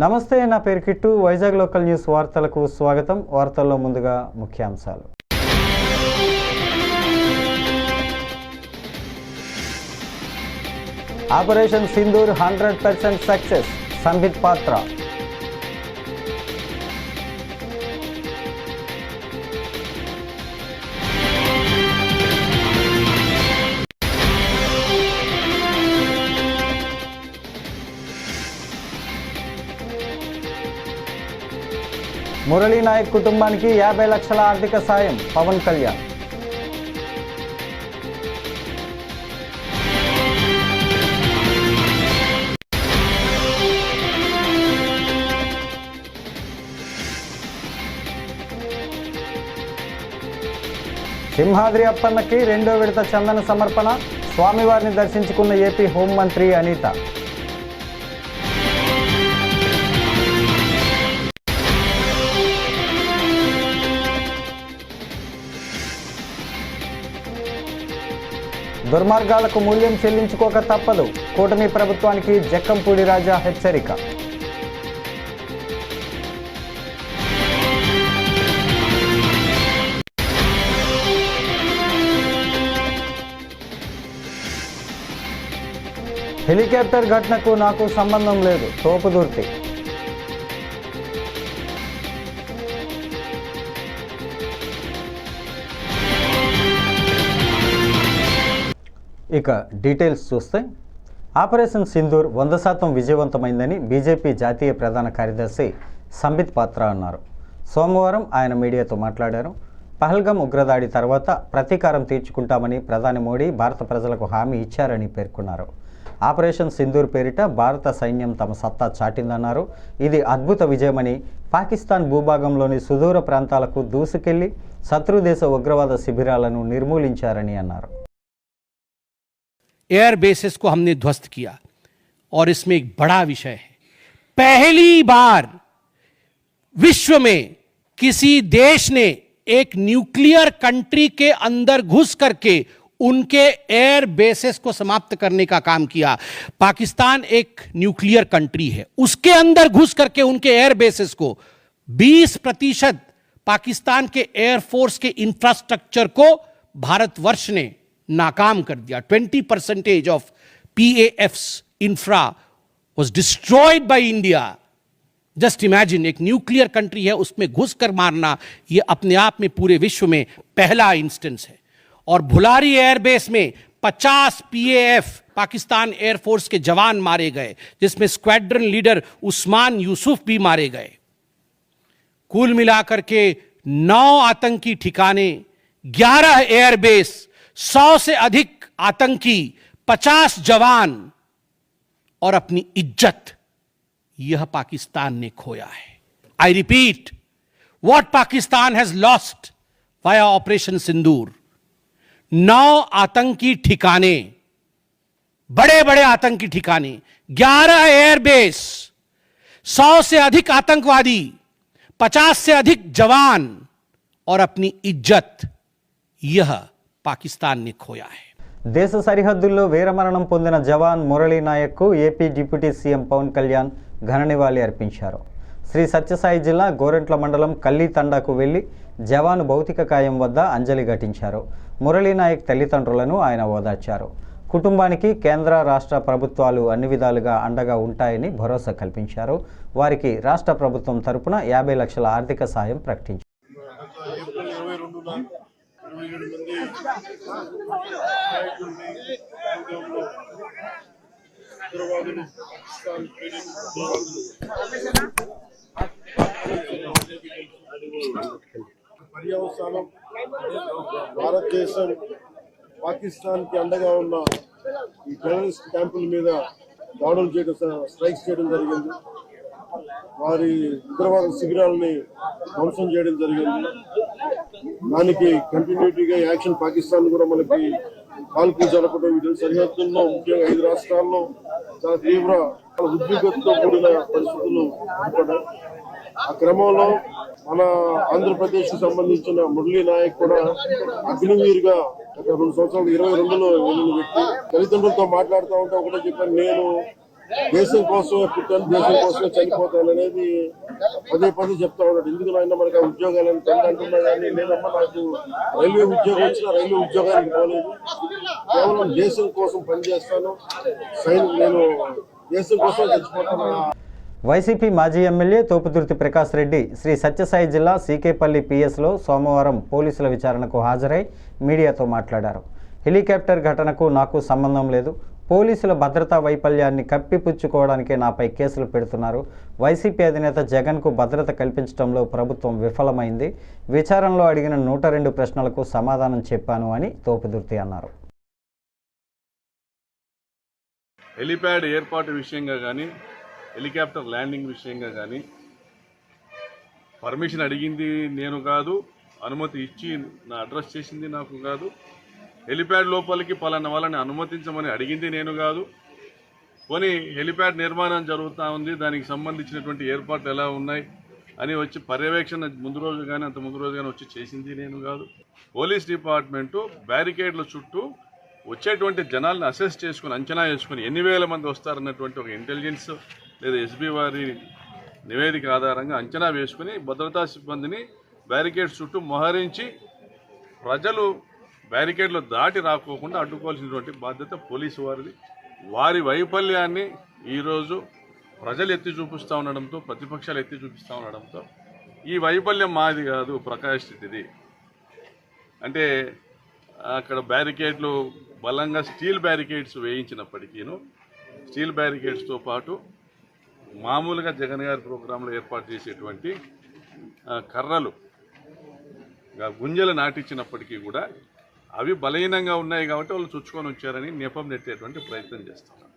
నమస్తే, నా పేరు కిట్టు. వైజాగ్ లోకల్ న్యూస్ వార్తలకు స్వాగతం. వార్తల్లో ముందుగా ముఖ్యాంశాలు. ఆపరేషన్ సింధూర్ 100% సక్సెస్, సంబిత్ పాత్ర. మురళీ నాయక్ కుటుంబానికి 50 లక్షల ఆర్థిక సాయం, పవన్ కళ్యాణ్. సింహాద్రి అప్పన్నకి 2వ విడత చందన సమర్పణ, స్వామివారిని దర్శించుకున్న ఏపీ హోంమంత్రి అనిత. దుర్మార్గాలకు మూల్యం చెల్లించుకోక తప్పదు, కూటమి ప్రభుత్వానికి జక్కంపూడి రాజా హెచ్చరిక. హెలికాప్టర్ ఘటనకు నాకు సంబంధం లేదు, తోపుదుర్తి. ఇక డీటెయిల్స్ చూస్తే, ఆపరేషన్ సింధూర్ 100% విజయవంతమైందని బీజేపీ జాతీయ ప్రధాన కార్యదర్శి సంబిత్ పాత్ర అన్నారు. సోమవారం ఆయన మీడియాతో మాట్లాడారు. పహల్గామ్ ఉగ్రదాడి తర్వాత ప్రతీకారం తీర్చుకుంటామని ప్రధాని మోడీ భారత ప్రజలకు హామీ ఇచ్చారని పేర్కొన్నారు. ఆపరేషన్ సింధూర్ పేరిట భారత సైన్యం తమ సత్తా చాటిందన్నారు. ఇది అద్భుత విజయమని, పాకిస్తాన్ భూభాగంలోని సుదూర ప్రాంతాలకు దూసుకెళ్లి శత్రుదేశ ఉగ్రవాద శిబిరాలను నిర్మూలించారని అన్నారు. एयर बेसिस को हमने ध्वस्त किया और इसमें एक बड़ा विषय है, पहली बार विश्व में किसी देश ने एक न्यूक्लियर कंट्री के अंदर घुस करके उनके एयर बेसिस को समाप्त करने का काम किया। पाकिस्तान एक न्यूक्लियर कंट्री है, उसके अंदर घुस करके उनके एयर बेसिस को 20% पाकिस्तान के एयरफोर्स के इंफ्रास्ट्रक्चर को भारतवर्ष ने नाकाम कर दिया। 20% of PAF's infra was destroyed by India. Just imagine, एक न्यूक्लियर कंट्री है, उसमें घुसकर मारना, यह अपने आप में पूरे विश्व में पहला इंस्टेंस है। और भुलारी एयरबेस में 50 PAF पाकिस्तान एयरफोर्स के जवान मारे गए, जिसमें स्क्वाड्रन लीडर उस्मान यूसुफ भी मारे गए। कुल मिलाकर के 9 आतंकी ठिकाने, 11 एयरबेस, 100 से अधिक आतंकी, 50 जवान और अपनी इज्जत, यह पाकिस्तान ने खोया है। I repeat, what Pakistan has lost via operation Sindoor, 9 आतंकी ठिकाने, बड़े बड़े आतंकी ठिकाने, 11 एयरबेस, 100 से अधिक आतंकवादी, 50 से अधिक जवान और अपनी इज्जत, यह పాకిస్తాన్ ని ఖోయా హై. దేశ సరిహద్దుల్లో వీరమరణం పొందిన జవాన్ మురళీ నాయక్కు AP deputy CM Pawan Kalyan ఘన నివాళి అర్పించారు. శ్రీ సత్యసాయి జిల్లా గోరెంట్ల మండలం కల్లీతండాకు వెళ్లి జవాను భౌతిక కాయం వద్ద అంజలి ఘటించారు. మురళీ నాయక్ తల్లిదండ్రులను ఆయన ఓదార్చారు. కుటుంబానికి కేంద్ర రాష్ట్ర ప్రభుత్వాలు అన్ని విధాలుగా అండగా ఉంటాయని భరోసా కల్పించారు. వారికి రాష్ట్ర ప్రభుత్వం తరపున 50 లక్షల ఆర్థిక సాయం ప్రకటించారు. 27 మంది ఉగ్రవాదులు పర్యవసానం భారతదేశం పాకిస్తాన్కి అండగా ఉన్న ఈ టెర్రరిస్ట్ క్యాంపుల మీద దాడులు చేయడం, స్ట్రైక్స్ చేయడం జరిగింది. వారి ఉగ్రవాద శిబిరాలని ధ్వంసం చేయడం జరిగింది. దానికి కంటిన్యూటీగా యాక్షన్ పాకిస్తాన్ కూడా మనకి కాల్పులు జరపడం, వీటి సరిహద్దుల్లో ముఖ్యంగా 5 రాష్ట్రాల్లో చాలా తీవ్ర ఉద్విగ్నతతో కూడిన పరిస్థితులు ఏర్పడ్డాయి. ఆ క్రమంలో మన ఆంధ్రప్రదేశ్ కు సంబంధించిన మురళీ నాయక్ కూడా అగ్నివీరుగా గత 2 సంవత్సరాలు 22లో వెళ్ళిన వ్యక్తి. తల్లిదండ్రులతో మాట్లాడుతూ ఉంటే ఒకటే చెప్పాను, నేను దేశం కోసమే పుట్టాను, దేశం కోసమే చనిపోతాను అనేది పదే పదే చెప్తా ఉన్నాడు. ఎందుకు నాయన మనకి ఆ ఉద్యోగాలను అంటున్నా కానీ లేదమ్మా నాకు రైల్వే ఉద్యోగం వచ్చినా రైల్వే ఉద్యోగానికి పోలేదు, కేవలం దేశం కోసం పనిచేస్తాను, నేను దేశం కోసం చచ్చిపోతాను. వైసీపీ మాజీ ఎమ్మెల్యే తోపుదుర్తి ప్రకాష్ రెడ్డి శ్రీ సత్యసాయి జిల్లా సీకేపల్లి పిఎస్లో సోమవారం పోలీసుల విచారణకు హాజరై మీడియాతో మాట్లాడారు. హెలికాప్టర్ ఘటనకు నాకు సంబంధం లేదు, పోలీసుల భద్రతా వైఫల్యాన్ని కప్పిపుచ్చుకోవడానికే నాపై కేసులు పెడుతున్నారు. వైసీపీ అధినేత జగన్కు భద్రత కల్పించడంలో ప్రభుత్వం విఫలమైంది. విచారణలో అడిగిన 102 ప్రశ్నలకు సమాధానం చెప్పాను అని తోపుదుర్తి అన్నారు. హెలిప్యాడ్ ఏర్పాటు విషయంగా కానీ, హెలికాప్టర్ ల్యాండింగ్ విషయంగా కానీ పర్మిషన్ అడిగింది నేను కాదు, అనుమతి ఇచ్చి నా అడ్రస్ చేసింది నాకు కాదు, హెలిప్యాడ్ లోపలికి పలానా వాళ్ళని అనుమతించమని అడిగింది నేను కాదు. కొని హెలిప్యాడ్ నిర్మాణం జరుగుతూ ఉంది, దానికి సంబంధించినటువంటి ఏర్పాట్లు ఎలా ఉన్నాయి అని వచ్చి పర్యవేక్షణ ముందు రోజు కానీ అంత ముందు రోజు కానీ వచ్చి చేసింది నేను కాదు. పోలీస్ డిపార్ట్మెంటు బ్యారికేడ్ల చుట్టూ వచ్చేటువంటి జనాలను అసెస్ చేసుకుని అంచనా చేసుకుని ఎన్ని వేల మంది వస్తారన్నటువంటి ఒక ఇంటెలిజెన్స్ లేదా ఎస్బీ వారి నివేదిక ఆధారంగా అంచనా వేసుకుని భద్రతా సిబ్బందిని బ్యారికేడ్స్ చుట్టూ మోహరించి ప్రజలు బ్యారికేడ్లు దాటి రాకోకుండా అడ్డుకోవాల్సినటువంటి బాధ్యత పోలీసు వారిది. వారి వైఫల్యాన్ని ఈరోజు ప్రజలు ఎత్తి చూపిస్తూ ఉండడంతో, ప్రతిపక్షాలు ఎత్తి చూపిస్తూ ఉండడంతో ఈ వైఫల్యం మాది కాదు, ప్రకాష్ రెడ్డిది. అంటే అక్కడ బ్యారికేడ్లు బలంగా స్టీల్ బ్యారికేడ్స్ వేయించినప్పటికీను, స్టీల్ బ్యారికేడ్స్తో పాటు మామూలుగా జగన్ గారి ప్రోగ్రాంలో ఏర్పాటు చేసేటువంటి కర్రలు గుంజలు నాటించినప్పటికీ కూడా అవి బలహీనంగా ఉన్నాయి కాబట్టి వాళ్ళు చుచ్చుకొని వచ్చారని నెపం నెట్టేటువంటి ప్రయత్నం చేస్తున్నారు.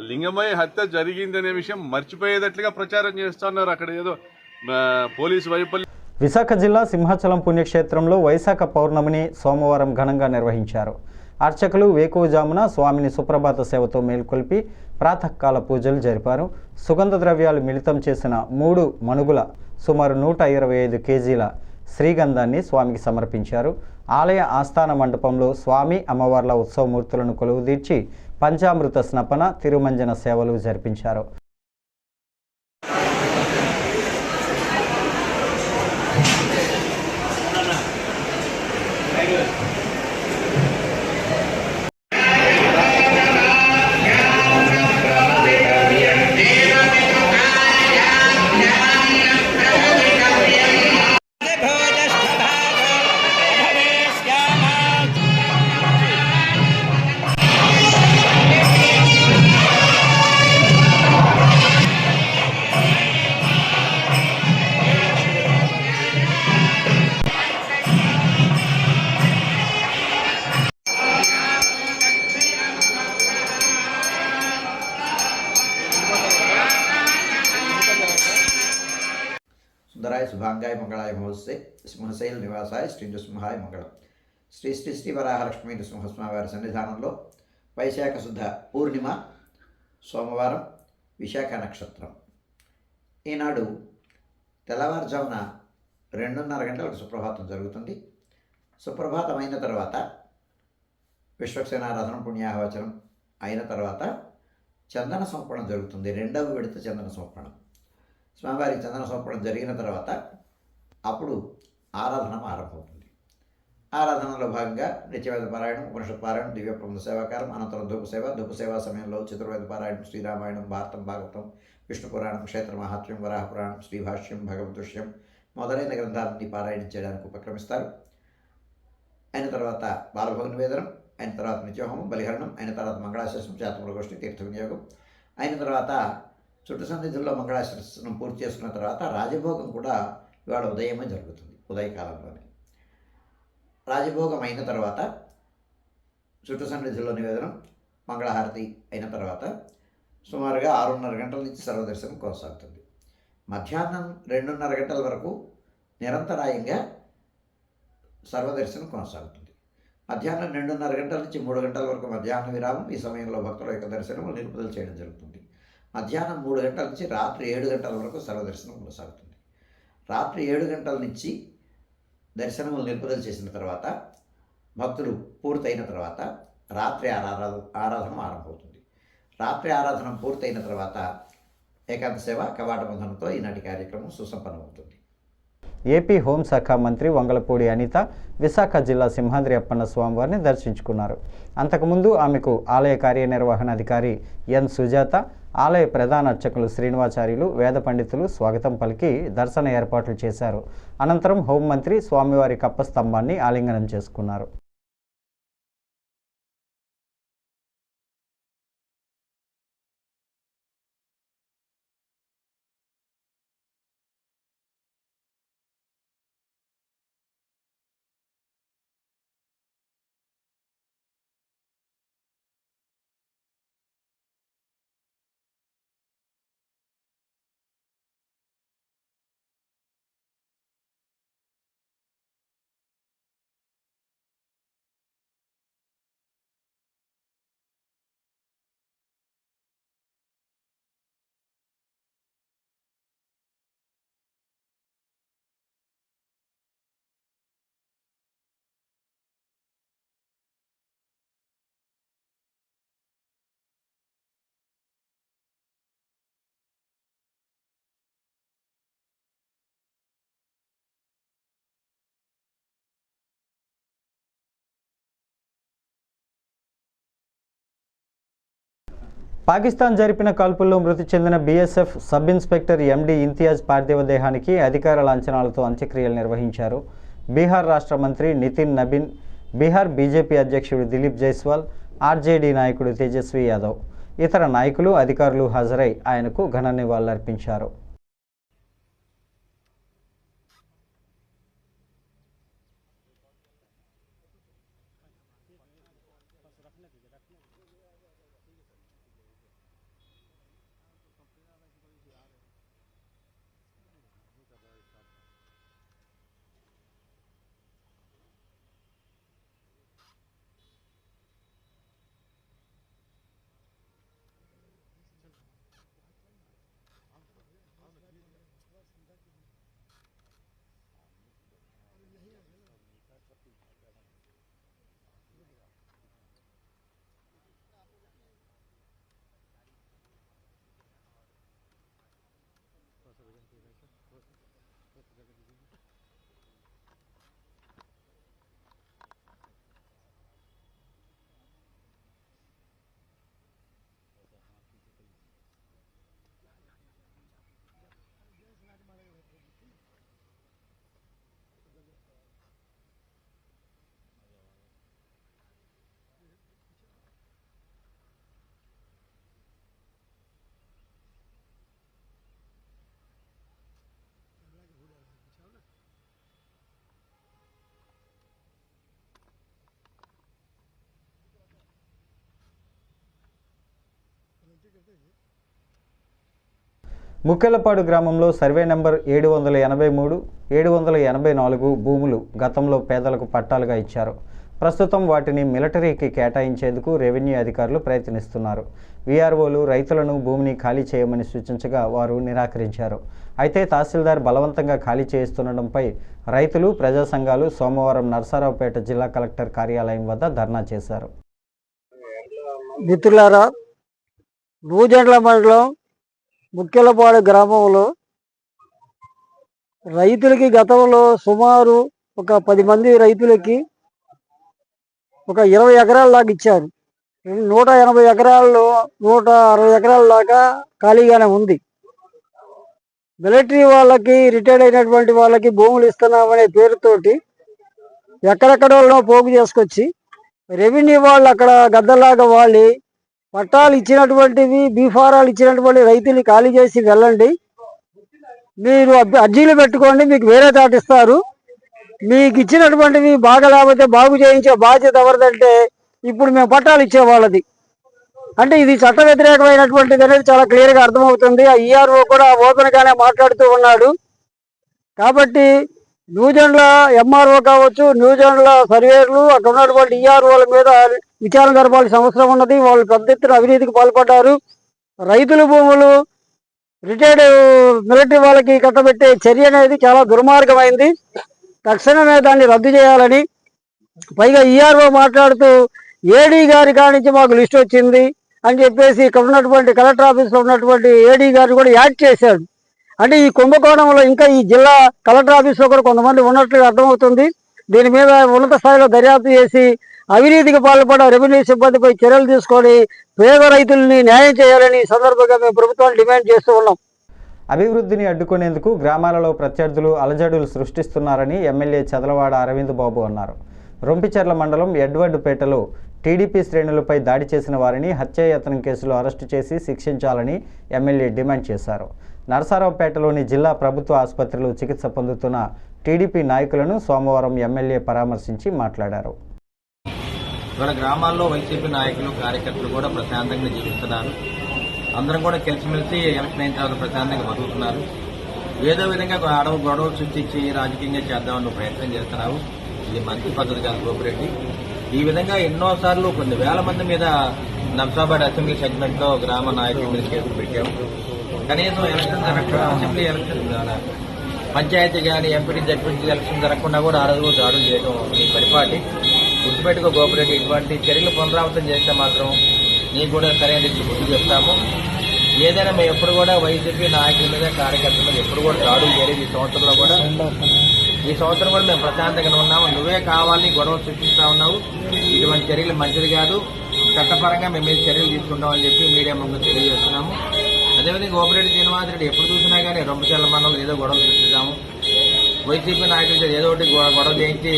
లింగమయ్య హత్య జరిగిందనే విషయం మర్చిపోయేటట్లుగా ప్రచారం చేస్తున్నారు. అక్కడ ఏదో పోలీసు వైఫల్యం. విశాఖ జిల్లా సింహాచలం పుణ్యక్షేత్రంలో వైశాఖ పౌర్ణమిని సోమవారం ఘనంగా నిర్వహించారు. అర్చకులు వేకువజామున స్వామిని సుప్రభాత సేవతో మేల్కొల్పి ప్రాతకాల పూజలు జరిపారు. సుగంధ ద్రవ్యాలు మిళితం చేసిన 3 మణుగుల సుమారు 125 కేజీల శ్రీగంధాన్ని స్వామికి సమర్పించారు. ఆలయ ఆస్థాన మండపంలో స్వామి అమ్మవార్ల ఉత్సవమూర్తులను కొలువుదీర్చి పంచామృత స్నపన, తిరుమంజన సేవలు జరిపించారు. సుందరాయ శుభాంగాయ మంగళాయ మహోత్సే సింహశైల నివాసాయ శ్రీ నృసింహాయ మంగళం. శ్రీ శ్రీ శ్రీ వరాహలక్ష్మీ నృసింహస్వామి వారి సన్నిధానంలో వైశాఖ శుద్ధ పూర్ణిమ సోమవారం విశాఖ నక్షత్రం. ఈనాడు తెల్లవారుజామున 2:30 గంటలకు సుప్రభాతం జరుగుతుంది. సుప్రభాతం అయిన తర్వాత విశ్వక్సేనారాధనం పుణ్యాహవచనం అయిన తర్వాత చందన సమర్పణం జరుగుతుంది. 2వ విడత చందన సమర్పణం. స్వామివారి చందన సమర్పణం జరిగిన తర్వాత అప్పుడు ఆరాధన ఆరంభమవుతుంది. ఆరాధనలో భాగంగా నిత్యవేద పారాయణం, ఉపనిషత్ పారాయణం, దివ్య ప్రబంధ సేవాకారం, అనంతరం ధూప సేవ సమయంలో చతుర్వేద పారాయణం, శ్రీరామాయణం, భారతం, భాగవతం, విష్ణు పురాణం, క్షేత్ర మహాత్మ్యం, వరాహ పురాణం, శ్రీభాష్యం, భగవద్గీత మొదలైన గ్రంథాలని పారాయణం చేయడానికి ఉపక్రమిస్తారు. అయిన తర్వాత బాలభోగ నివేదనం, అయిన తర్వాత నిత్యోహోమం, బలిహరణం, అయిన తర్వాత మంగళాశాసనం, జాతముల గోష్ఠి, తీర్థ వినియోగం, అయిన తర్వాత చుట్టు సన్నిధుల్లో మంగళాశాసనం పూర్తి చేసుకున్న తర్వాత రాజభోగం కూడా ఇవాళ ఉదయమే జరుగుతుంది. ఉదయకాలంలోనే రాజభోగం అయిన తర్వాత చుట్టు సన్నిధుల్లో నివేదనం, మంగళహారతి అయిన తర్వాత సుమారుగా 6:30 గంటల నుంచి సర్వదర్శనం కొనసాగుతుంది. మధ్యాహ్నం 2:30 గంటల వరకు నిరంతరాయంగా సర్వదర్శనం కొనసాగుతుంది. మధ్యాహ్నం 2:30 గంటల నుంచి 3 గంటల వరకు మధ్యాహ్న విరామం. ఈ సమయంలో భక్తుల యొక్క దర్శనం నిలుపుదల చేయడం జరుగుతుంది. మధ్యాహ్నం 3 గంటల నుంచి రాత్రి 7 గంటల వరకు సర్వదర్శనం కొనసాగుతుంది. రాత్రి 7 గంటల నుంచి దర్శనములు నిలుపుదల చేసిన తర్వాత భక్తులు పూర్తయిన తర్వాత రాత్రి ఆరాధన ఆరంభమవుతుంది. రాత్రి ఆరాధన పూర్తయిన తర్వాత ఏకాంత సేవ కవాటబంధనంతో ఈనాటి కార్యక్రమం సుసంపన్నమవుతుంది. ఏపీ హోంశాఖ మంత్రి వంగలపూడి అనిత విశాఖ జిల్లా సింహాద్రి అప్పన్న స్వామివారిని దర్శించుకున్నారు. అంతకుముందు ఆమెకు ఆలయ కార్యనిర్వహణాధికారి ఎన్ సుజాత, ఆలయ ప్రధాన అర్చకులు శ్రీనివాచార్యులు, వేద పండితులు స్వాగతం పలికి దర్శన ఏర్పాట్లు చేశారు. అనంతరం హోంమంత్రి స్వామివారి కప్పస్తంభాన్ని ఆలింగనం చేసుకున్నారు. పాకిస్తాన్ జరిపిన కాల్పుల్లో మృతి చెందిన బీఎస్ఎఫ్ సబ్ ఇన్స్పెక్టర్ ఎండి ఇంతియాజ్ పార్థివ దేహానికి అధికార లాంఛనాలతో అంత్యక్రియలు నిర్వహించారు. బీహార్ రాష్ట్ర మంత్రి నితిన్ నబీన్, బీహార్ బీజేపీ అధ్యక్షుడు దిలీప్ జైస్వాల్, ఆర్జేడీ నాయకుడు తేజస్వి యాదవ్, ఇతర నాయకులు, అధికారులు హాజరై ఆయనకు ఘన నివాళులర్పించారు. ముక్కెలపాడు గ్రామంలో సర్వే నెంబర్ 783, 784 భూములు గతంలో పేదలకు పట్టాలుగా ఇచ్చారు. ప్రస్తుతం వాటిని మిలిటరీకి కేటాయించేందుకు రెవెన్యూ అధికారులు ప్రయత్నిస్తున్నారు. వీఆర్ఓలు రైతులను భూమిని ఖాళీ చేయమని సూచించగా వారు నిరాకరించారు. అయితే తహసీల్దార్ బలవంతంగా ఖాళీ చేస్తుండడంపై రైతులు, ప్రజా సంఘాలు సోమవారం నరసరావుపేట జిల్లా కలెక్టర్ కార్యాలయం వద్ద ధర్నా చేశారు. మిత్రులారా, నూజెండ్ల మండలం ముక్కెలపాడు గ్రామంలో రైతులకి గతంలో సుమారు ఒక 10 మంది రైతులకి ఒక 20 ఎకరాల దాకా ఇచ్చారు. 180 ఎకరాల్లో 160 ఎకరాల దాకా ఖాళీగానే ఉంది. మిలిటరీ వాళ్ళకి, రిటైర్డ్ అయినటువంటి వాళ్ళకి భూములు ఇస్తున్నామనే పేరుతోటి ఎక్కడెక్కడో పోగు చేసుకొచ్చి రెవెన్యూ వాళ్ళు అక్కడ గద్దలాగా వాళ్ళు పట్టాలు ఇచ్చినటువంటివి, బీఫారాలు ఇచ్చినటువంటి రైతులు ఖాళీ చేసి వెళ్ళండి, మీరు అర్జీలు పెట్టుకోండి, మీకు వేరే తాటిస్తారు, మీకు ఇచ్చినటువంటివి బాగా లేకపోతే బాగు చేయించే బాధ్యత ఎవరిదంటే ఇప్పుడు మేము పట్టాలు ఇచ్చే వాళ్ళది. అంటే ఇది చట్ట వ్యతిరేకమైనటువంటిది అనేది చాలా క్లియర్గా అర్థమవుతుంది. ఆ ఈఆర్ఓ కూడా ఓపెన్గానే మాట్లాడుతూ ఉన్నాడు. కాబట్టి న్యూజెండ్ల ఎంఆర్ఓ కావచ్చు, న్యూజెండ్ల సర్వేర్లు, అక్కడ ఉన్నటువంటి ఈఆర్ఓల మీద విచారణ జరపాల్సిన అవసరం ఉన్నది. వాళ్ళు పెద్ద ఎత్తున అవినీతికి పాల్పడ్డారు. రైతుల భూములు రిటైర్డ్ మిలిటరీ వాళ్ళకి కట్టబెట్టే చర్య అనేది చాలా దుర్మార్గమైంది. తక్షణమే దాన్ని రద్దు చేయాలని, పైగా ఈఆర్ఓ మాట్లాడుతూ ఏడీ గారి కానించి మాకు లిస్ట్ వచ్చింది, అని చెప్పేసి ఇక్కడ ఉన్నటువంటి కలెక్టర్ ఆఫీస్లో ఉన్నటువంటి ఏడీ గారు కూడా యాడ్ చేశాడు. అంటే ఈ కుంభకోణంలో ఇంకా ఈ జిల్లా కలెక్టర్ ఆఫీస్లో కూడా కొంతమంది ఉన్నట్లు అర్థమవుతుంది. దీని మీద ఉన్నత స్థాయిలో దర్యాప్తు చేసి అవినీతికి పాల్పడ్డ రెవెన్యూ సిబ్బందిపై చర్యలు తీసుకొని పేద రైతుల్ని న్యాయం చేయాలని సందర్భంగా మేము ప్రభుత్వాన్ని డిమాండ్ చేస్తూ ఉన్నాం. అభివృద్ధిని అడ్డుకునేందుకు గ్రామాలలో ప్రత్యర్థులు అలజడులు సృష్టిస్తున్నారని ఎమ్మెల్యే చదలవాడ అరవింద్ బాబు అన్నారు. రొంపిచెర్ల మండలం ఎడ్వర్డ్పేటలో టీడీపీ శ్రేణులపై దాడి చేసిన వారిని హత్యాయత్నం కేసులో అరెస్టు చేసి శిక్షించాలని ఎమ్మెల్యే డిమాండ్ చేశారు. నరసరావుపేటలోని జిల్లా ప్రభుత్వ ఆసుపత్రిలో చికిత్స పొందుతున్న టీడీపీ నాయకులను సోమవారం ఎమ్మెల్యే పరామర్శించి మాట్లాడారు. ఇవాళ గ్రామాల్లో వైసీపీ నాయకులు కార్యకర్తలు కూడా ప్రశాంతంగా జీవిస్తున్నారు. అందరం కూడా కలిసిమెలిసి ఎలక్షన్ అయిన తర్వాత ప్రశాంతంగా బతుకుతున్నారు. ఏదో విధంగా గొడవలు సృష్టించి రాజకీయంగా చేద్దామని ప్రయత్నం చేస్తున్నారు. ఇది మంచి పద్ధతి కాదు గోపిరెడ్డి. ఈ విధంగా ఎన్నోసార్లు కొన్ని వేల మంది మీద నర్సాబాద్ అసెంబ్లీ సెగ్మెంట్ లో గ్రామ నాయకుల మీద కేసులు పెట్టాము. కనీసం ఎలక్షన్ జరగకుండా అసెంబ్లీ ఎలక్షన్ పంచాయతీ కానీ ఎంపీటీ జడ్పీటీ ఎలక్షన్ జరగకుండా కూడా ఆ రోజు దాడులు చేయడం ఈ పరిపాటి. గుర్తుపెట్టుకో గోపిరెడ్డి, ఇటువంటి చర్యలు పునరావృతం చేస్తే మాత్రం నీకు కూడా సరైన రీతిలో గుర్తు చెప్తాము. ఏదైనా మేము ఎప్పుడు కూడా వైసీపీ నాయకుల మీద కార్యకర్తల మీద ఎప్పుడు కూడా దాడులు చేయలేదు. ఈ సంవత్సరం కూడా మేము ప్రశాంతంగా ఉన్నాము. నువ్వే కావాలి గొడవలు సృష్టిస్తా ఉన్నావు. ఇటువంటి చర్యలు మంచిది కాదు. చట్టపరంగా మేము మీద చర్యలు తీసుకుంటామని చెప్పి మీడియా ముందు తెలియజేస్తున్నాము. అదేవిధంగా గోపిరెడ్డి శ్రీనివాసరెడ్డి ఎప్పుడు చూసినా కానీ రొంపిచెర్ల మండలం ఏదో గొడవలు సృష్టిస్తాము. వైసీపీ నాయకులు ఏదో ఒకటి గొడవ చేయించి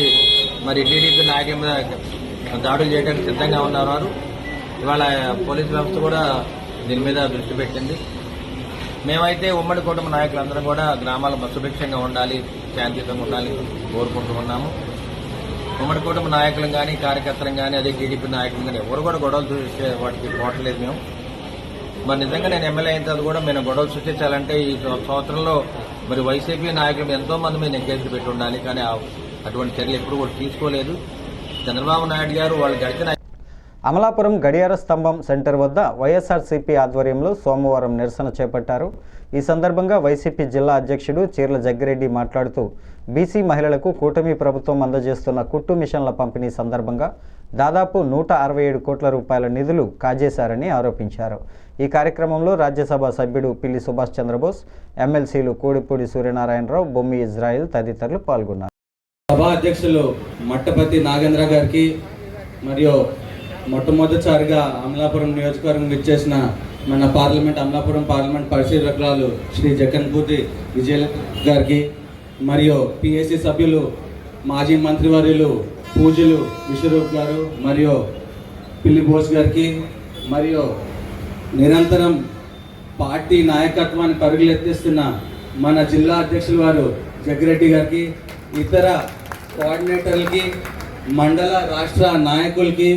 మరి టీడీపీ నాయకుల మీద దాడులు చేయడానికి సిద్ధంగా ఉన్నారు వారు. ఇవాళ పోలీసు వ్యవస్థ కూడా దీని మీద దృష్టి పెట్టింది. మేమైతే ఉమ్మడి కుటుంబ నాయకులందరం కూడా గ్రామాల్లో సుభిక్షంగా ఉండాలి, శాంతియుతంగా ఉండాలి కోరుకుంటూ ఉన్నాము. ఉమ్మడి కుటుంబ నాయకులు కానీ కార్యకర్తలు కానీ అదే టీడీపీ నాయకులు కానీ ఎవరు కూడా గొడవలు చూసే వాటికి పోవట్లేదు మేము. మరి నిజంగా నేను ఎమ్మెల్యే అయిన తర్వాత కూడా మేము గొడవలు సృష్టించాలంటే ఈ సంవత్సరంలో మరి వైసీపీ నాయకులు ఎంతో మంది మీద నేను కేసులు పెట్టి ఉండాలి. కానీ అటువంటి చర్యలు ఎప్పుడు కూడా తీసుకోలేదు. చంద్రబాబు నాయుడు గారు వాళ్ళు గడిచిన అమలాపురం గడియార స్తంభం సెంటర్ వద్ద వైఎస్ఆర్సీపీ ఆధ్వర్యంలో సోమవారం నిరసన చేపట్టారు. ఈ సందర్భంగా వైసీపీ జిల్లా అధ్యక్షుడు చీర్ల జగ్గిరెడ్డి మాట్లాడుతూ బీసీ మహిళలకు కూటమి ప్రభుత్వం అందజేస్తున్న కుట్టు మిషన్ల పంపిణీ సందర్భంగా దాదాపు 167 కోట్ల రూపాయల నిధులు కాజేశారని ఆరోపించారు. ఈ కార్యక్రమంలో రాజ్యసభ సభ్యుడు పిల్లి సుభాష్ చంద్రబోస్, ఎమ్మెల్సీలు కోడిపూడి సూర్యనారాయణరావు, బొమ్మి ఇజ్రాయిల్ తదితరులు పాల్గొన్నారు. సభా అధ్యక్షులు మట్టపతి నాగేంద్ర గారికి మరియు మొట్టమొదటిసారిగా అమలాపురం నియోజకవర్గం విచ్చేసిన మన అమలాపురం పార్లమెంట్ పరిశీలకురాలు శ్రీ జగన్పూతి విజయ గారికి మరియు పిఎస్సి సభ్యులు మాజీ మంత్రివర్యులు పూజలు విశ్వరూప్ గారు మరియు పిల్లి బోస్ గారికి మరియు నిరంతరం పార్టీ నాయకత్వాన్ని పరుగులెత్తిస్తున్న మన జిల్లా అధ్యక్షుల వారు జగ్గిరెడ్డి గారికి, ఇతర కోఆర్డినేటర్లకి, మండల రాష్ట్ర నాయకులకి,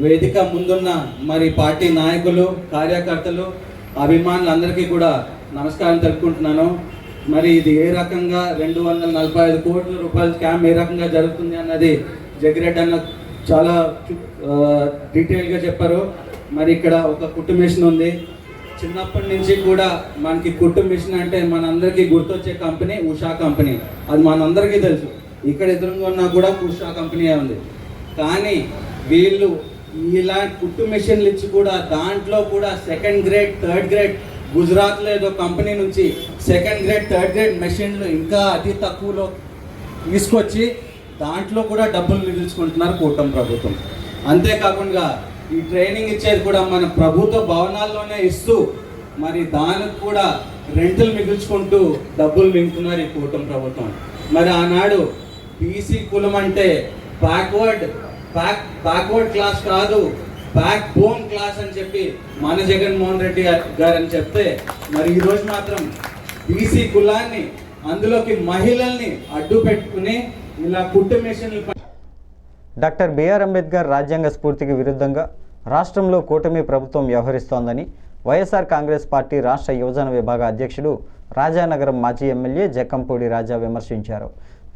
వేదిక ముందున్న మరి పార్టీ నాయకులు, కార్యకర్తలు, అభిమానులందరికీ కూడా నమస్కారం తెలుపుకుంటున్నాను. మరి ఇది ఏ రకంగా 245 కోట్ల రూపాయల స్కామ్ ఏ రకంగా జరుగుతుంది అన్నది జగ్గిరెడ్డి అన్న చాలా డీటెయిల్గా చెప్పారు. మరి ఇక్కడ ఒక కుట్టు మిషన్ ఉంది. చిన్నప్పటి నుంచి కూడా మనకి కుట్టు మిషన్ అంటే మనందరికీ గుర్తొచ్చే కంపెనీ ఉషా కంపెనీ. అది మనందరికీ తెలుసు. ఇక్కడ ఎదురుగా ఉన్నా కూడా ఉషా కంపెనీ ఉంది. కానీ వీళ్ళు ఇలా కుట్టు మిషన్లు ఇచ్చి కూడా దాంట్లో కూడా సెకండ్ గ్రేడ్, థర్డ్ గ్రేడ్, గుజరాత్లో ఏదో కంపెనీ నుంచి సెకండ్ గ్రేడ్, థర్డ్ గ్రేడ్ మెషిన్లు ఇంకా అతి తక్కువలో తీసుకొచ్చి దాంట్లో కూడా డబ్బులు మిగిల్చుకుంటున్నారు కూటమి ప్రభుత్వం. అంతేకాకుండా ఈ ట్రైనింగ్ ఇచ్చేది కూడా మన ప్రభుత్వ భవనాల్లోనే ఇస్తూ మరి దానికి కూడా రెంట్లు మిగుల్చుకుంటూ డబ్బులు మింగుతున్నారు ఈ కూటమి ప్రభుత్వం. మరి ఆనాడు బీసీ కులం అంటే బ్యాక్వర్డ్ క్లాస్ కాదు, బ్యాక్ బోన్ క్లాస్ అని చెప్పి మన జగన్మోహన్ రెడ్డి గారు అని చెప్తే, మరి ఈరోజు మాత్రం బీసీ కులాన్ని అందులోకి మహిళల్ని అడ్డు పెట్టుకుని ఇలా కుట్టు మిషన్లు. డాక్టర్ బిఆర్ అంబేద్కర్ రాజ్యాంగ స్ఫూర్తికి విరుద్ధంగా రాష్ట్రంలో కూటమి ప్రభుత్వం వ్యవహరిస్తోందని వైఎస్ఆర్ కాంగ్రెస్ పార్టీ రాష్ట్ర యువజన విభాగ అధ్యక్షుడు రాజానగరం మాజీ ఎమ్మెల్యే జక్కంపూడి రాజా విమర్శించారు.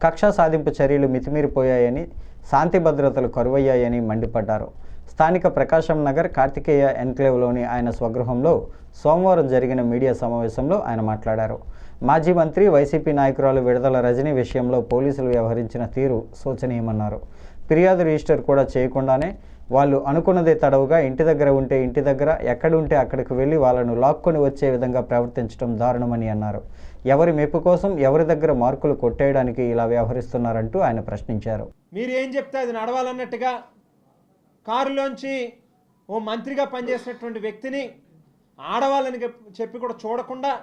కక్ష సాధింపు చర్యలు మితిమీరిపోయాయని, శాంతి భద్రతలు కరువయ్యాయని మండిపడ్డారు. స్థానిక ప్రకాశం నగర్ కార్తికేయ ఎన్క్లేవ్లోని ఆయన స్వగృహంలో సోమవారం జరిగిన మీడియా సమావేశంలో ఆయన మాట్లాడారు. మాజీ మంత్రి వైసీపీ నాయకురాలు విడుదల రజనీ విషయంలో పోలీసులు వ్యవహరించిన తీరు శోచనీయమన్నారు. ఫిర్యాదు రిజిస్టర్ కూడా చేయకుండానే వాళ్ళు అనుకున్నదే తడవుగా ఇంటి దగ్గర ఉంటే ఇంటి దగ్గర, ఎక్కడ ఉంటే అక్కడికి వెళ్ళి వాళ్ళను లాక్కొని వచ్చే విధంగా ప్రవర్తించడం దారుణమని అన్నారు. ఎవరి మెప్పు కోసం ఎవరి దగ్గర మార్కులు కొట్టేయడానికి ఇలా వ్యవహరిస్తున్నారంటూ ఆయన ప్రశ్నించారు. మీరు ఏం చెప్తే అది నడవాలన్నట్టుగా కారులోంచి ఓ మంత్రిగా పనిచేసినటువంటి వ్యక్తిని ఆడవాళ్ళని చెప్పి కూడా చూడకుండా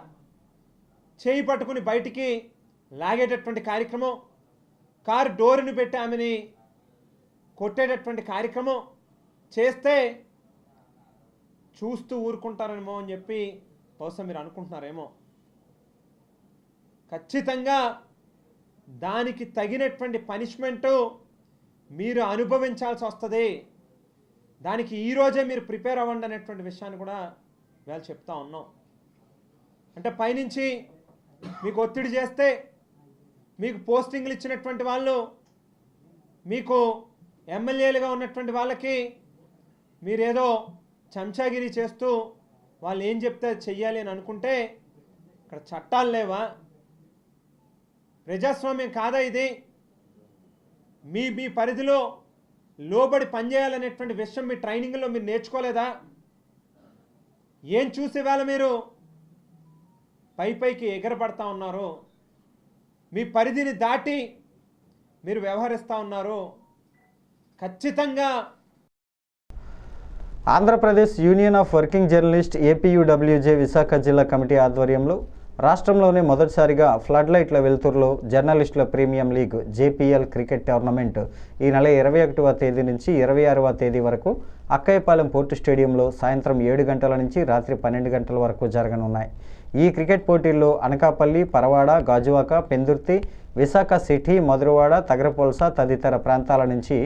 చేయి పట్టుకుని బయటికి లాగేటటువంటి కార్యక్రమం, కారు డోరుని పెట్టి ఆమెని కొట్టేటటువంటి కార్యక్రమం చేస్తే చూస్తూ ఊరుకుంటారేమో అని చెప్పి బహుశా మీరు అనుకుంటున్నారేమో. ఖచ్చితంగా దానికి తగినటువంటి పనిష్మెంటు మీరు అనుభవించాల్సి వస్తుంది. దానికి ఈరోజే మీరు ప్రిపేర్ అవ్వండి అనేటువంటి విషయాన్ని కూడా వేళ చెప్తా ఉన్నాం. అంటే పైనుంచి మీకు ఒత్తిడి చేస్తే మీకు పోస్టింగ్లు ఇచ్చినటువంటి వాళ్ళు, మీకు ఎమ్మెల్యేలుగా ఉన్నటువంటి వాళ్ళకి మీరేదో చెంచాగిరి చేస్తూ వాళ్ళు ఏం చెప్తే చెయ్యాలి అని అనుకుంటే ఇక్కడ చట్టాలు లేవా? ప్రజాస్వామ్యం కాదా ఇది? మీ మీ పరిధిలో లోబడి పనిచేయాలనేటువంటి విషయం మీ ట్రైనింగ్లో మీరు నేర్చుకోలేదా? ఏం చూసే వేళ మీరు పైకి ఎగరబడతా ఉన్నారు, మీ పరిధిని దాటి మీరు వ్యవహరిస్తూ ఉన్నారు. ఖచ్చితంగా Andhra Pradesh union of working journalist APUWJ Visakha జిల్లా కమిటీ ఆధ్వర్యంలో రాష్ట్రంలోనే మొదటిసారిగా ఫ్లడ్ లైట్ల వెలుతురులో జర్నలిస్టుల premium league JPL cricket tournament ఈ నెల 21వ తేదీ నుంచి 26వ తేదీ వరకు అక్కయ్యపాలెం పోర్టు స్టేడియంలో సాయంత్రం 7 గంటల నుంచి రాత్రి 12 గంటల వరకు జరగనున్నాయి. ఈ క్రికెట్ పోటీల్లో అనకాపల్లి, పరవాడ, గాజువాక, పెందుర్తి, విశాఖ సిటీ, మధురవాడ, తగరపోల్స తదితర ప్రాంతాల నుంచి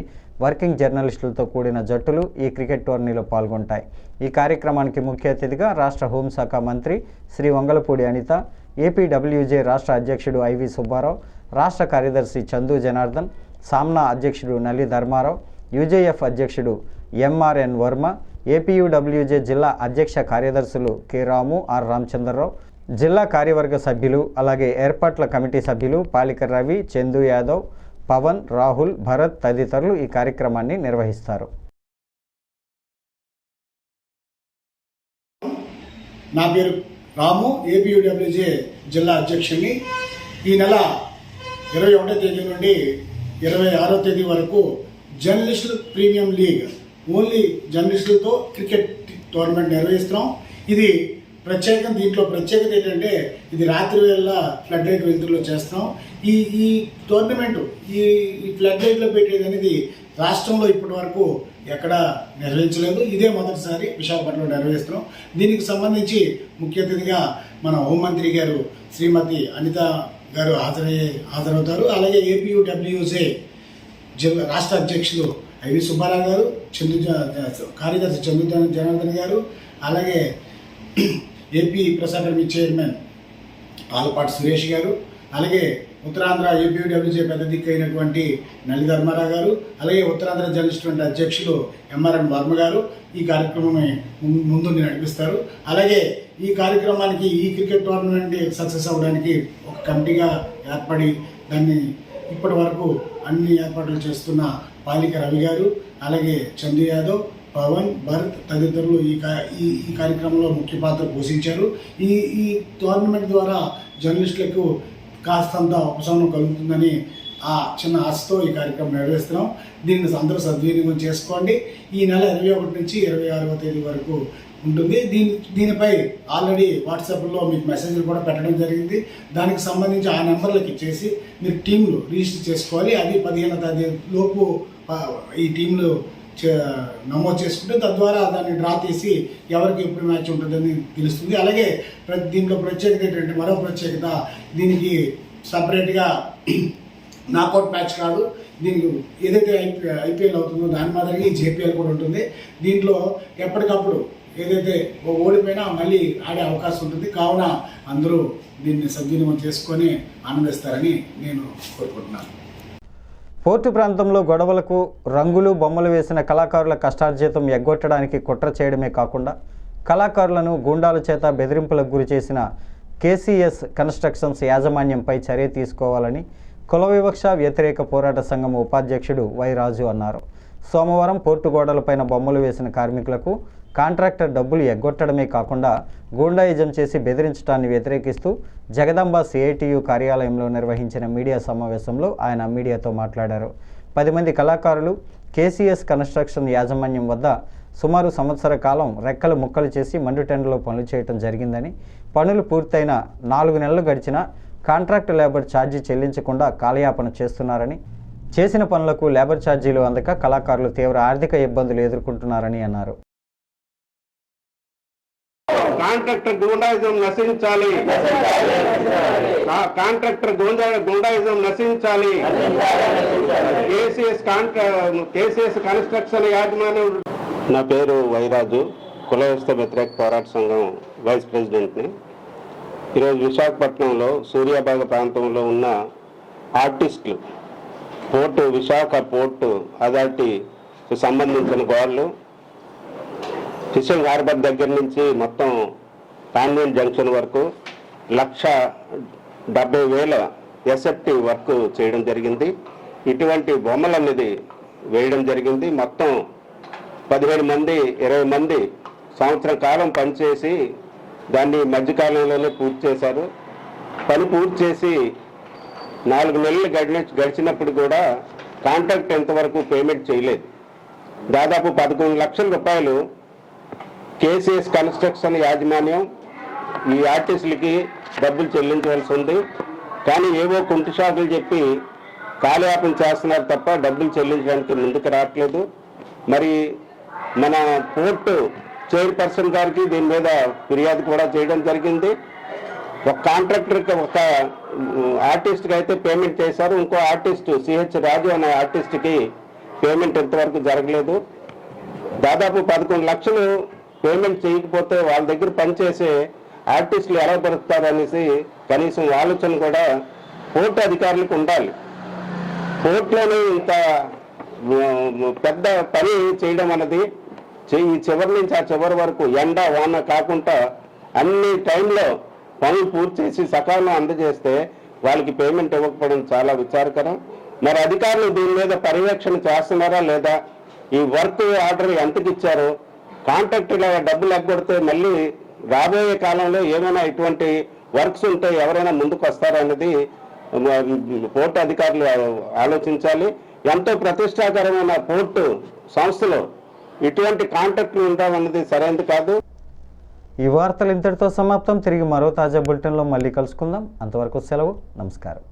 వర్కింగ్ జర్నలిస్టులతో కూడిన జట్టులు ఈ క్రికెట్ టోర్నీలో పాల్గొంటాయి. ఈ కార్యక్రమానికి ముఖ్య అతిథిగా రాష్ట్ర హోంశాఖ మంత్రి శ్రీ వంగలపూడి అనిత, ఏపీడబ్ల్యూజే రాష్ట్ర అధ్యక్షుడు ఐవి సుబ్బారావు, రాష్ట్ర కార్యదర్శి చందు జనార్దన్, సామ్నా అధ్యక్షుడు నల్లి ధర్మారావు, యూజేఎఫ్ అధ్యక్షుడు ఎంఆర్ఎన్ వర్మ, ఏపీయూడబ్ల్యూజే జిల్లా అధ్యక్ష కార్యదర్శులు కె రాము, ఆర్ రామచంద్రరావు, జిల్లా కార్యవర్గ సభ్యులు, అలాగే ఏర్పాట్ల కమిటీ సభ్యులు పాలిక రవి, చందు యాదవ్, పవన్, రాహుల్, భరత్ తదితరులు ఈ కార్యక్రమాన్ని నిర్వహిస్తారు. నా పేరు రాము, ఏపీయూడబ్ల్యూజే జిల్లా అధ్యక్షుడిని. ఈ నెల 21వ తేదీ నుండి 26వ తేదీ వరకు జర్నలిస్టుల ప్రీమియం లీగ్ ఓన్లీ జర్నలిస్టులతో క్రికెట్ టోర్నమెంట్ నిర్వహిస్తున్నాం. ఇది దీంట్లో ప్రత్యేకత ఏంటంటే ఇది రాత్రి వేళ ఫ్లడ్ లైట్ వెలుతురులో చేస్తున్నాం. ఈ టోర్నమెంట్ ఈ ఫ్లడ్ లైట్లో పెట్టేది అనేది రాష్ట్రంలో ఇప్పటి వరకు ఎక్కడ నిర్వహించలేదు. ఇదే మొదటిసారి విశాఖపట్నంలో నిర్వహిస్తున్నాం. దీనికి సంబంధించి ముఖ్య అతిథిగా మన హోంమంత్రి గారు శ్రీమతి అనిత గారు హాజరవుతారు. అలాగే ఏపీయూడబ్ల్యూజే జిల్లా రాష్ట్ర అధ్యక్షులు ఐవి సుబ్బారావు గారు, కార్యదర్శి చందు జనార్దన్ గారు, అలాగే AP press academy chairman Alapati Suresh గారు, అలాగే ఉత్తరాంధ్ర ఏపీయూడబ్ల్యూజే పెద్ద దిక్కు అయినటువంటి నల్లి ధర్మారావు గారు, అలాగే ఉత్తరాంధ్ర జర్నలిస్ట్ అధ్యక్షులు ఎంఆర్ఎన్ వర్మ గారు ఈ కార్యక్రమాన్ని ముందుండి నడిపిస్తారు. అలాగే ఈ కార్యక్రమానికి ఈ క్రికెట్ టోర్నమెంట్ సక్సెస్ అవ్వడానికి ఒక కమిటీగా ఏర్పడి దాన్ని ఇప్పటి వరకు అన్ని ఏర్పాట్లు చేస్తున్న పాలిక రవి గారు, అలాగే చందు యాదవ్, పవన్, భరత్ తదితరులు ఈ కార్యక్రమంలో ముఖ్య పాత్ర పోషించారు. ఈ టోర్నమెంట్ ద్వారా జర్నలిస్టులకు కాస్తంత ఉపశమనం కలుగుతుందని ఆ చిన్న ఆశతో ఈ కార్యక్రమం నిర్వహిస్తున్నాం. దీన్ని అందరూ సద్వినియోగం చేసుకోండి. ఈ నెల 21 నుంచి 26వ తేదీ వరకు ఉంటుంది. దీనిపై ఆల్రెడీ వాట్సాప్లో మీకు మెసేజ్లు కూడా పెట్టడం జరిగింది. దానికి సంబంధించి ఆ నెంబర్లకి ఇచ్చేసి మీరు టీంలు రిజిస్టర్ చేసుకోవాలి. అది 15వ తేదీ లోపు ఈ టీంలు నమోదు చేసుకుంటే తద్వారా దాన్ని డ్రా తీసి ఎవరికి ఎప్పుడు మ్యాచ్ ఉంటుందని తెలుస్తుంది. అలాగే దీంట్లో ప్రత్యేకత ఏంటంటే మరో ప్రత్యేకత, దీనికి సపరేట్గా నాకౌట్ మ్యాచ్ కాదు. దీనికి ఏదైతే ఐపీఎల్ అవుతుందో దాని మాదిరిగా ఈ జేపీఎల్ కూడా ఉంటుంది. దీంట్లో ఎప్పటికప్పుడు ఏదైతే ఓడిపోయినా మళ్ళీ ఆడే అవకాశం ఉంటుంది. కావున అందరూ దీన్ని సద్వినియోగం చేసుకొని ఆనందిస్తారని నేను కోరుకుంటున్నాను. పోర్టు ప్రాంతంలో గొడవలకు రంగులు బొమ్మలు వేసిన కళాకారుల కష్టార్జితం ఎగ్గొట్టడానికి కుట్ర చేయడమే కాకుండా కళాకారులను గూండాల చేత బెదిరింపులకు గురి చేసిన కేసీఎస్ కన్స్ట్రక్షన్స్ యాజమాన్యంపై చర్య తీసుకోవాలని కుల వివక్ష వ్యతిరేక పోరాట సంఘం ఉపాధ్యక్షుడు వై రాజు అన్నారు. సోమవారం పోర్టు గోడలపైన బొమ్మలు వేసిన కార్మికులకు కాంట్రాక్టర్ డబ్బులు ఎగ్గొట్టడమే కాకుండా గూండాయిజం చేసి బెదిరించడాన్ని వ్యతిరేకిస్తూ జగదాంబ సిఐటియు కార్యాలయంలో నిర్వహించిన మీడియా సమావేశంలో ఆయన మీడియాతో మాట్లాడారు. 10 మంది కళాకారులు కేసీఎస్ కన్స్ట్రక్షన్ యాజమాన్యం వద్ద సుమారు సంవత్సర కాలం రెక్కలు ముక్కలు చేసి మండుటెండలో పనులు చేయడం జరిగిందని, పనులు పూర్తయిన 4 నెలలు గడిచినా కాంట్రాక్ట్ లేబర్ ఛార్జీ చెల్లించకుండా కాలయాపన చేస్తున్నారని, చేసిన పనులకు లేబర్ ఛార్జీలు అందక కళాకారులు తీవ్ర ఆర్థిక ఇబ్బందులు ఎదుర్కొంటున్నారని అన్నారు. కాంట్రాక్టర్ గూండాయిజం నశించాలి, కాంట్రాక్టర్ గూండాయిజం నశించాలి. కేసీఎస్ కన్స్ట్రక్షన్ యాజమాన్యం. నా పేరు వైరాజు, కుల వ్యవస్థ వ్యతిరేక పోరాట సంఘం వైస్ ప్రెసిడెంట్ని. ఈరోజు విశాఖపట్నంలో సూర్యాబాగ ప్రాంతంలో ఉన్న ఆర్టిస్టులు విశాఖ పోర్టు అథారిటీకి సంబంధించిన గోడలు ఫిషింగ్ హార్బర్ దగ్గర నుంచి మొత్తం కాన్వెంట్ జంక్షన్ వరకు 1,70,000 ఎస్ఎఫ్టీ వర్క్ చేయడం జరిగింది. ఇటువంటి బొమ్మలు అనేది వేయడం జరిగింది. మొత్తం 15 మంది 20 మంది సంవత్సరం కాలం పనిచేసి దాన్ని మధ్యకాలంలోనే పూర్తి చేశారు. పని పూర్తి చేసి 4 నెలలు గడిచినప్పుడు కూడా కాంట్రాక్ట్ ఎంతవరకు పేమెంట్ చేయలేదు. దాదాపు 11 లక్షల రూపాయలు కేసీఎస్ కన్స్ట్రక్షన్ యాజమాన్యం ఈ ఆర్టిస్టులకి డబ్బులు చెల్లించవలసి ఉంది. కానీ ఏవో కుంటి షాకులు చెప్పి కాలయాపన చేస్తున్నారు తప్ప డబ్బులు చెల్లించడానికి ముందుకు రావట్లేదు. మరి మన పోర్టు చైర్పర్సన్ గారికి దీని మీద ఫిర్యాదు కూడా చేయడం జరిగింది. ఒక కాంట్రాక్టర్కి ఒక ఆర్టిస్ట్కి అయితే పేమెంట్ చేశారు, ఇంకో ఆర్టిస్ట్ సిహెచ్ రాజు అనే ఆర్టిస్ట్కి పేమెంట్ ఇంతవరకు జరగలేదు. దాదాపు 11 లక్షలు పేమెంట్ చేయకపోతే వాళ్ళ దగ్గర పనిచేసే ఆర్టిస్టులు ఎలా దొరుకుతారనేసి కనీసం ఆలోచన కూడా పోర్టు అధికారులకు ఉండాలి. పోర్టులోనే ఇంత పెద్ద పని చేయడం అన్నది ఈ చివరి నుంచి ఆ చివరి వరకు ఎండ వాన కాకుండా అన్ని టైంలో పనులు పూర్తి చేసి సకాలంలో అందజేస్తే వాళ్ళకి పేమెంట్ ఇవ్వకపోవడం చాలా విచారకరం. మరి అధికారులు దీని మీద పర్యవేక్షణ చేస్తున్నారా లేదా, ఈ వర్క్ ఆర్డర్ ఎంతకి ఇచ్చారు, కాంట్రాక్టర్ డబ్బులు ఎగ్గొడితే మళ్ళీ రాబోయే కాలంలో ఏమైనా ఇటువంటి వర్క్స్ ఉంటే ఎవరైనా ముందుకు వస్తారన్నది పోర్టు అధికారులు ఆలోచించాలి. ఎంతో ప్రతిష్టాకరమైన పోర్టు సంస్థలో ఇటువంటి కాంట్రాక్టులు ఉండవన్నది సరైనది కాదు. ఈ వార్తలు ఇంతటితో సమాప్తం. తిరిగి మరో తాజా బులెటిన్లో మళ్ళీ కలుసుకుందాం. అంతవరకు సెలవు. నమస్కారం.